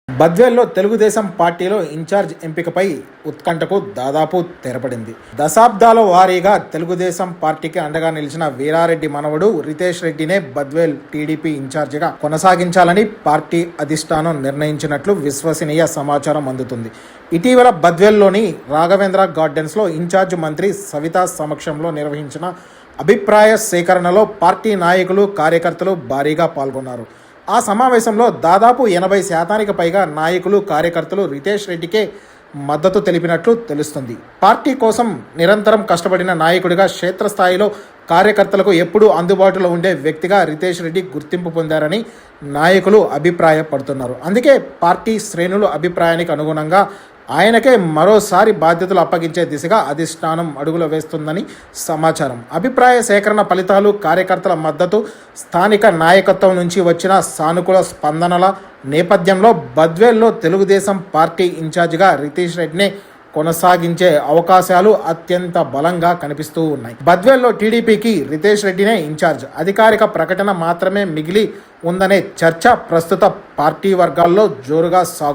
బద్వేల్లో తెలుగుదేశం పార్టీలో ఇన్ఛార్జ్ ఎంపికపై ఉత్కంఠకు దాదాపు తెరపడింది. దశాబ్దాల వారీగా తెలుగుదేశం పార్టీకి అండగా నిలిచిన వీరారెడ్డి మనవడు రితేష్ రెడ్డినే బద్వేల్ టీడీపీ ఇన్ఛార్జిగా కొనసాగించాలని పార్టీ అధిష్టానం నిర్ణయించినట్లు విశ్వసనీయ సమాచారం అందుతుంది. ఇటీవల బద్వేల్లోని రాఘవేంద్ర గార్డెన్స్లో ఇన్ఛార్జ్ మంత్రి సవితా సమక్షంలో నిర్వహించిన అభిప్రాయ సేకరణలో పార్టీ నాయకులు, కార్యకర్తలు భారీగా పాల్గొన్నారు. ఆ సమావేశంలో దాదాపు 80% పైగా నాయకులు, కార్యకర్తలు రితేష్ రెడ్డికే మద్దతు తెలిపినట్లు తెలుస్తుంది. పార్టీ కోసం నిరంతరం కష్టపడిన నాయకుడిగా, క్షేత్రస్థాయిలో కార్యకర్తలకు ఎప్పుడూ అందుబాటులో ఉండే వ్యక్తిగా రితేష్ రెడ్డి గుర్తింపు పొందారని నాయకులు అభిప్రాయపడుతున్నారు. అందుకే పార్టీ శ్రేణుల అభిప్రాయానికి అనుగుణంగా ఆయనకే మరోసారి బాధ్యతలు అప్పగించే దిశగా అధిష్టానం అడుగులు వేస్తుందని సమాచారం. అభిప్రాయ సేకరణ ఫలితాలు, కార్యకర్తల మద్దతు, స్థానిక నాయకత్వం నుంచి వచ్చిన సానుకూల స్పందనల నేపథ్యంలో బద్వేల్లో తెలుగుదేశం పార్టీ ఇన్ఛార్జిగా రితేష్ రెడ్డిని కొనసాగించే అవకాశాలు అత్యంత బలంగా కనిపిస్తూ ఉన్నాయి. బద్వేల్లో టీడీపీకి రితేష్ రెడ్డినే ఇన్ఛార్జ్, అధికారిక ప్రకటన మాత్రమే మిగిలి ఉందనే చర్చ ప్రస్తుత పార్టీ వర్గాల్లో జోరుగా సాగుతుంది.